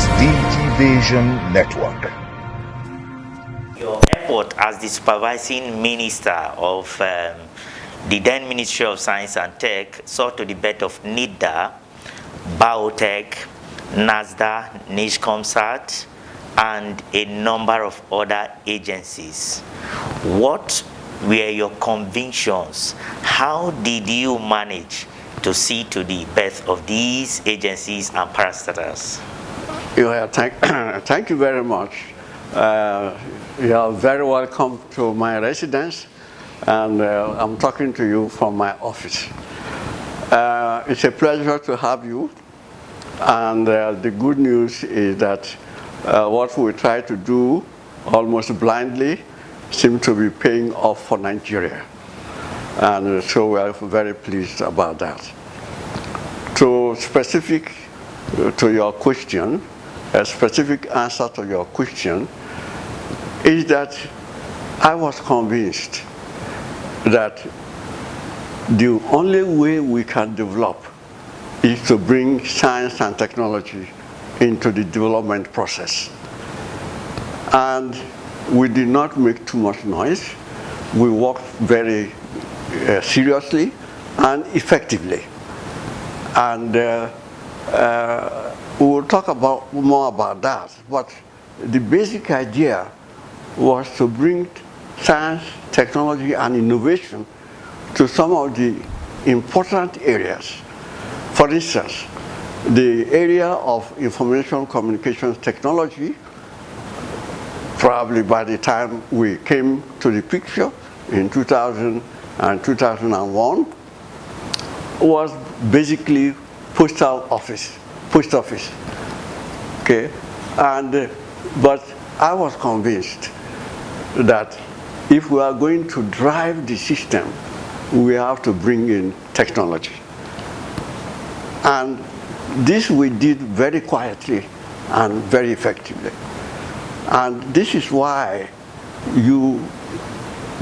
is Digivation Network. Your effort as the supervising minister of the then Ministry of Science and Tech saw to the birth of NIDA, Biotech, NASDA, NICOMSAT, and a number of other agencies. What were your convictions? How did you manage to see to the birth of these agencies and parastatals? Thank you very much. You are very welcome to my residence, and I'm talking to you from my office. It's a pleasure to have you, and the good news is that what we try to do almost blindly seems to be paying off for Nigeria, and so we are very pleased about that. To your question, a specific answer to your question is that I was convinced that the only way we can develop is to bring science and technology into the development process. And we did not make too much noise. We worked very seriously and effectively. And we will talk more about that. But the basic idea was to bring science, technology, and innovation to some of the important areas. For instance, the area of information communications technology, probably by the time we came to the picture in 2000 and 2001, was basically post office. Okay, but I was convinced that if we are going to drive the system, we have to bring in technology. And this we did very quietly and very effectively. And this is why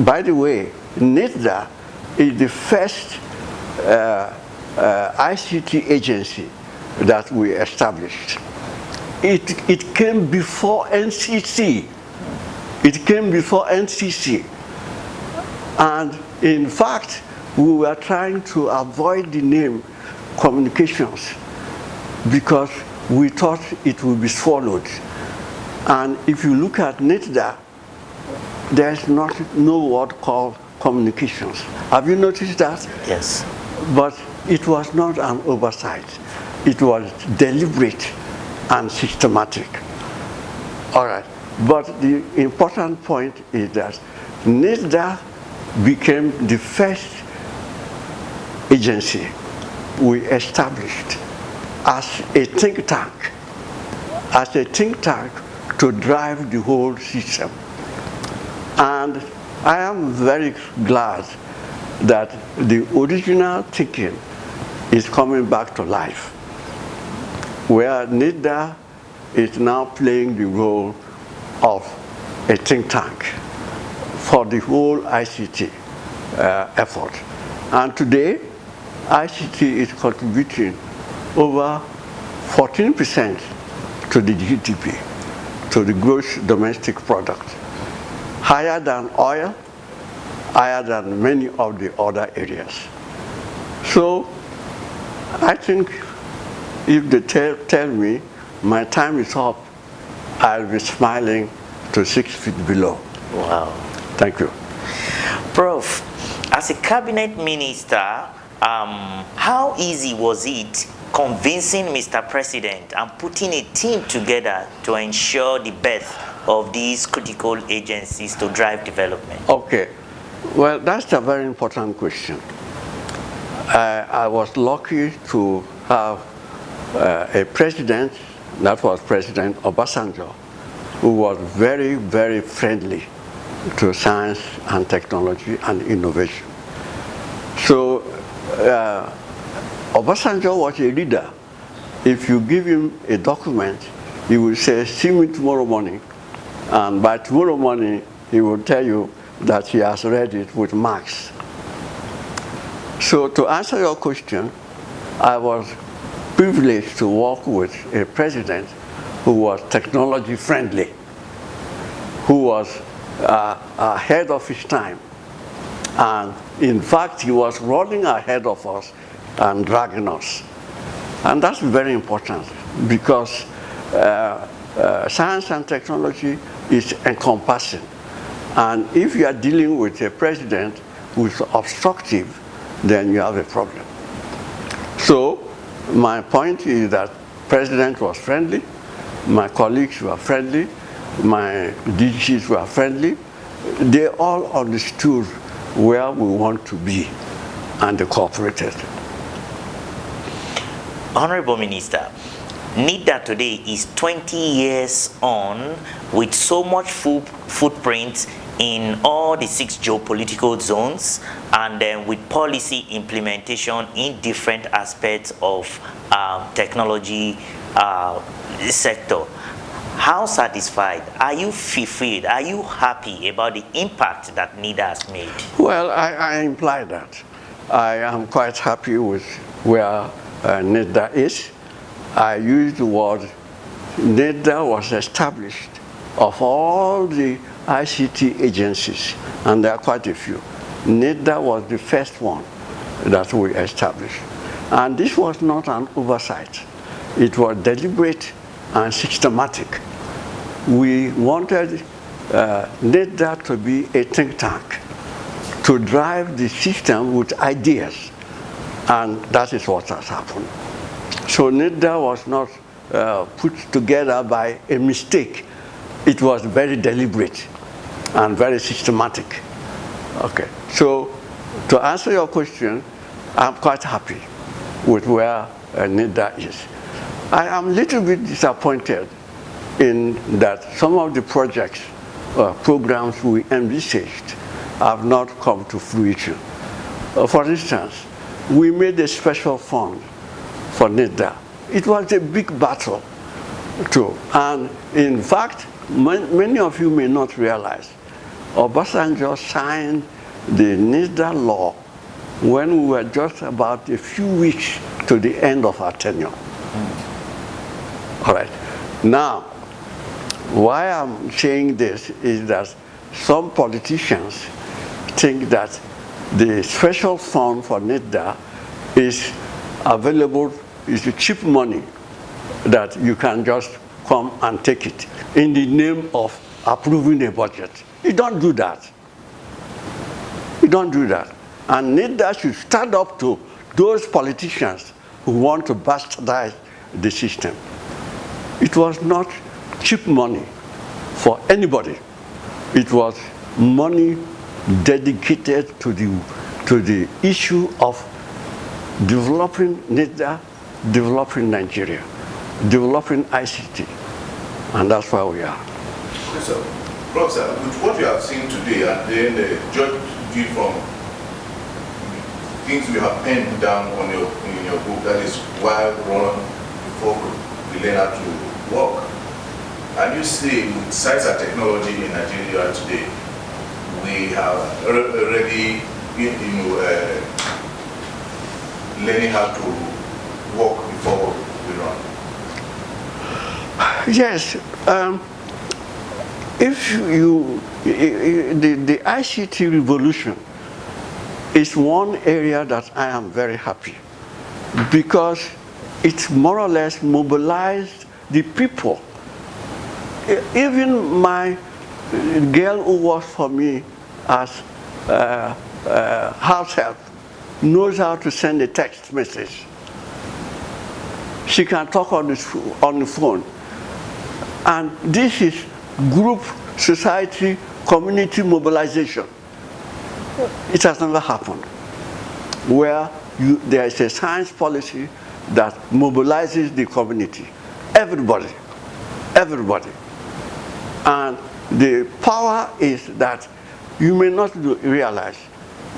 by the way, NIDA is the first ICT agency that we established. It came before NCC. It came before NCC. And in fact, we were trying to avoid the name communications because we thought it would be swallowed. And if you look at NIDA, there's no word called communications. Have you noticed that? Yes. But it was not an oversight. It was deliberate and systematic. All right. But the important point is that NIDA became the first agency we established as a think tank to drive the whole system. And I am very glad that the original thinking is coming back to life, where NIDA is now playing the role of a think tank for the whole ICT effort. And today, ICT is contributing over 14% to the GDP, to the gross domestic product, higher than oil, higher than many of the other areas. So I think if they tell me my time is up, I'll be smiling to 6 feet below. Wow. Thank you. Prof, as a cabinet minister, how easy was it convincing Mr. President and putting a team together to ensure the birth of these critical agencies to drive development? Okay. Well, that's a very important question. I was lucky to have a president, that was President Obasanjo, who was very, very friendly to science and technology and innovation. So Obasanjo was a leader. If you give him a document, he will say, see me tomorrow morning. And by tomorrow morning, he will tell you that he has read it with marks. So to answer your question, I was privileged to work with a president who was technology friendly, who was ahead of his time. And in fact, he was running ahead of us and dragging us. And that's very important because science and technology is encompassing. And if you are dealing with a president who is obstructive, then you have a problem. So my point is that president was friendly, my colleagues were friendly, my DGs were friendly. They all understood where we want to be, and they cooperated. Honorable Minister, NIDA today is 20 years on with so much footprint in all the 6 geopolitical zones, and then with policy implementation in different aspects of technology sector. How satisfied? Are you fulfilled? Are you happy about the impact that NIDA has made? Well, I imply that. I am quite happy with where NIDA is. I use the word NIDA was established of all the ICT agencies, and there are quite a few. NIDA was the first one that we established. And this was not an oversight. It was deliberate and systematic. We wanted NIDA to be a think tank, to drive the system with ideas, and that is what has happened. So NIDA was not put together by a mistake. It was very deliberate and very systematic. Okay, so to answer your question, I'm quite happy with where NIDA is. I am a little bit disappointed in that some of the projects, programs we envisaged have not come to fruition. For instance, we made a special fund for NIDA. It was a big battle too. And in fact, many of you may not realize, Obasanjo signed the NIDA law when we were just about a few weeks to the end of our tenure. All right. Now, why I'm saying this is that some politicians think that the special fund for NIDA is available, is the cheap money that you can just come and take it in the name of approving a budget. You don't do that. You don't do that. And NIDA should stand up to those politicians who want to bastardize the system. It was not cheap money for anybody. It was money dedicated to the issue of developing NIDA, developing Nigeria, developing ICT. And that's where we are. Okay, sir. Prof, sir, with what you have seen today, and then judge you from things you have penned down on in your book, that is why run before we learn how to work. And you see, with science and technology in Nigeria today, we have already learning how to work before we run. Yes. If the ICT revolution is one area that I am very happy because it more or less mobilized the people. Even my girl who works for me as house help knows how to send a text message. She can talk on the phone. And this is group, society, community mobilization. It has never happened where there is a science policy that mobilizes the community. Everybody. And the power is that you may not realize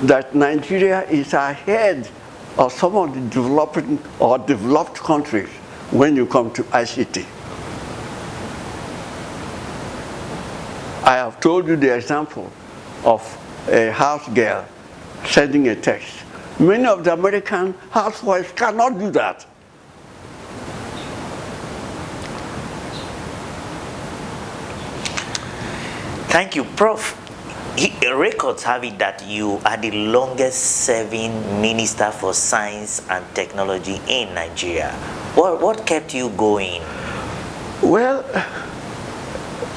that Nigeria is ahead of some of the developing or developed countries when you come to ICT. I have told you the example of a house girl sending a text. Many of the American housewives cannot do that. Thank you, Prof. Records have it that you are the longest serving Minister for Science and Technology in Nigeria. What kept you going? Well,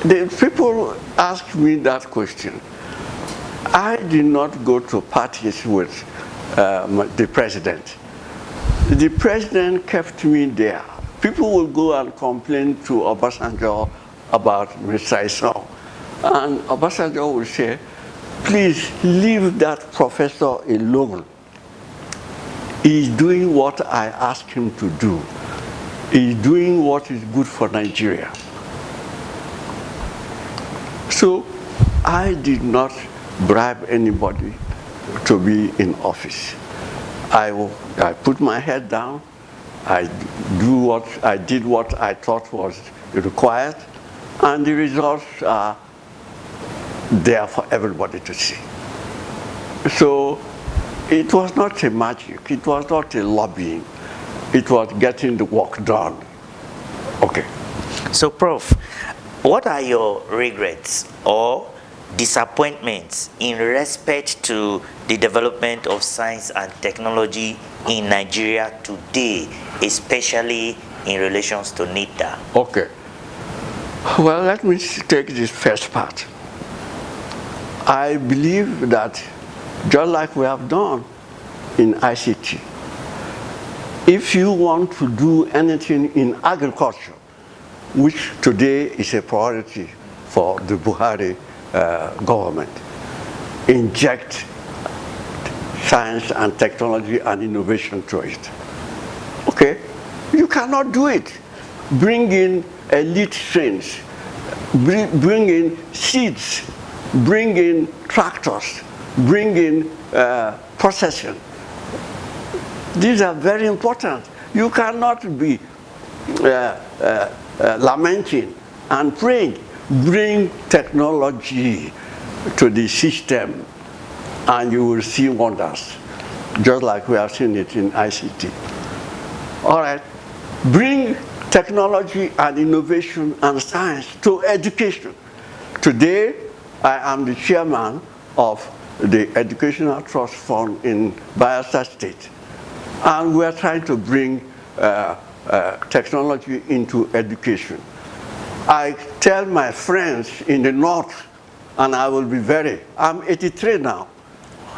the people ask me that question. I did not go to parties with the president. The president kept me there. People will go and complain to Obasanjo about Mr. Isoun. And Obasanjo will say, please leave that professor alone. He's doing what I asked him to do. He's doing what is good for Nigeria. So I did not bribe anybody to be in office. I put my head down. I did what I thought was required, and the results are there for everybody to see. So it was not a magic, it was not a lobbying, it was getting the work done. Okay. So, Prof, what are your regrets or disappointments in respect to the development of science and technology in Nigeria today, especially in relations to NIDA? Okay. Well, let me take this first part. I believe that just like we have done in ICT, if you want to do anything in agriculture, which today is a priority for the Buhari government, inject science and technology and innovation to it. Okay? You cannot do it. Bring in elite strains, bring in seeds, bring in tractors, bring in processing. These are very important. You cannot be lamenting and praying. Bring technology to the system and you will see wonders, just like we have seen it in ICT. All right, bring technology and innovation and science to education. Today, I am the chairman of the Educational Trust Fund in Bayelsa State. And we are trying to bring technology into education. I tell my friends in the north, and I will be I'm 83 now.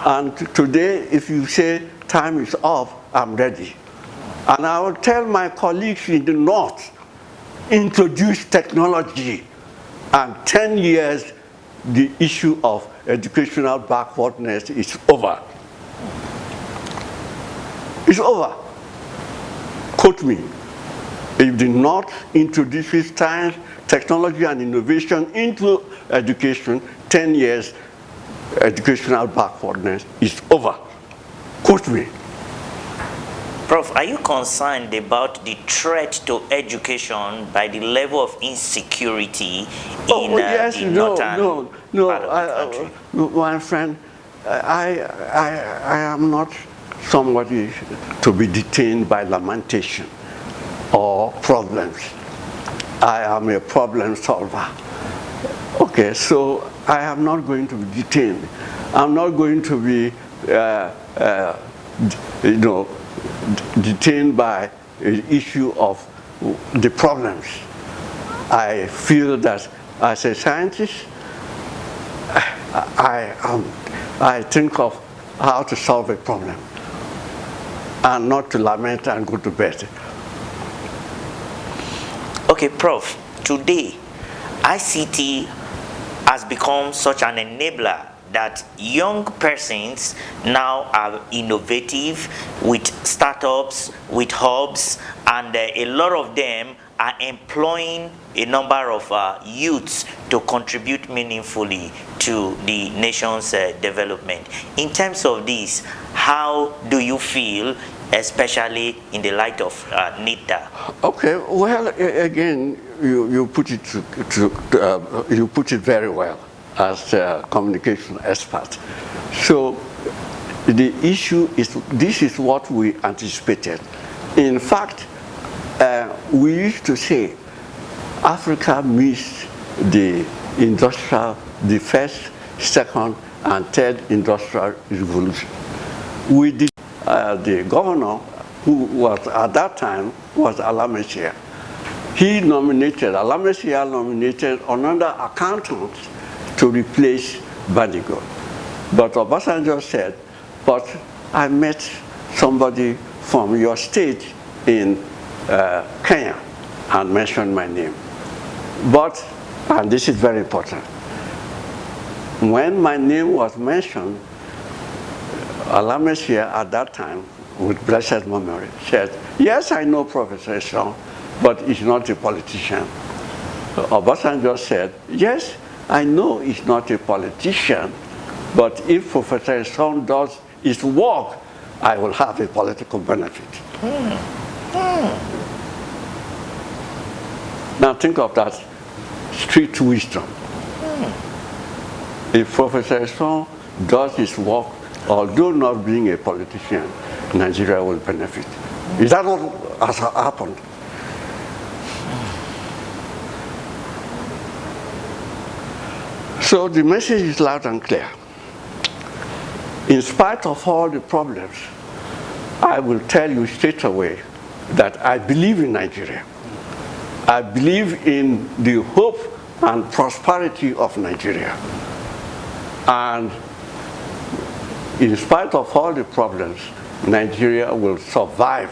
And today, if you say time is up, I'm ready. And I will tell my colleagues in the north, introduce technology. And 10 years, the issue of educational backwardness is over. It's over. Quote me. If the North introduces science, technology, and innovation into education, 10 years, educational backwardness is over. Quote me. Prof, are you concerned about the threat to education by the level of insecurity in yes, the northern no, part of the country? my friend, I am not somebody to be detained by lamentation or problems. I am a problem solver. Okay, so I am not going to be detained. I'm not going to be, detained by the issue of the problems. I feel that as a scientist, I think of how to solve a problem and not to lament and go to bed. Okay, Prof, today ICT has become such an enabler that young persons now are innovative with startups, with hubs, and a lot of them are employing a number of youths to contribute meaningfully to the nation's development. In terms of this, how do you feel, especially in the light of NIDA? Okay, well, again, you put it very well as a communication expert. So the issue is, this is what we anticipated. In fact, we used to say Africa missed the industrial the first, second, and third industrial revolution. We did, the governor, who was at that time, was Alamechia. Alamechia nominated another accountant to replace Badigo. But Obasanjo said, but I met somebody from your state in Kenya and mentioned my name. But, and this is very important, when my name was mentioned, Alamechia at that time, with blessed memory, said, yes, I know Professor Isoun, but he's not a politician. Obasanjo said, yes, I know he's not a politician, but if Professor Isoun does his work, I will have a political benefit. Now think of that strict wisdom. If Professor Isoun does his work, although not being a politician, Nigeria will benefit. Is that what has happened? So the message is loud and clear. In spite of all the problems, I will tell you straight away that I believe in Nigeria. I believe in the hope and prosperity of Nigeria. And in spite of all the problems, Nigeria will survive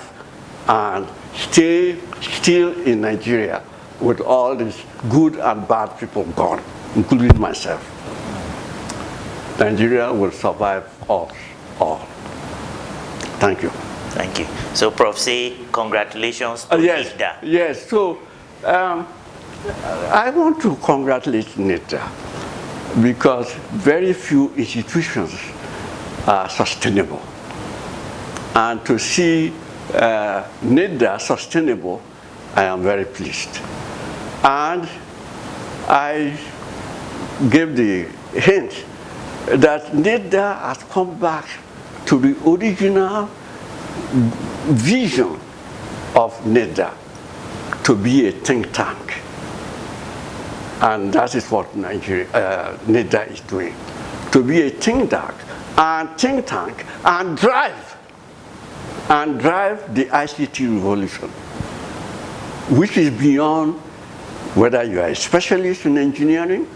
and stay still in Nigeria with all these good and bad people gone, including myself. Nigeria will survive us all. Thank you. Thank you. So, Prof, say congratulations to NIDA. Yes, so I want to congratulate NIDA because very few institutions are sustainable. And to see NIDA sustainable, I am very pleased. And I gave the hint that NIDA has come back to the original vision of NIDA, to be a think tank. And that is what NIDA is doing, to be a think tank and drive the ICT revolution, which is beyond whether you are a specialist in engineering,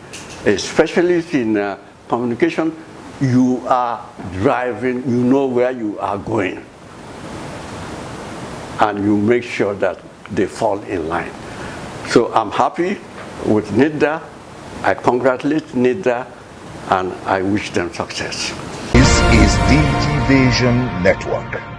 a specialist in communication, you are driving, you know where you are going. And you make sure that they fall in line. So I'm happy with NIDA. I congratulate NIDA and I wish them success. This is Digivation Network.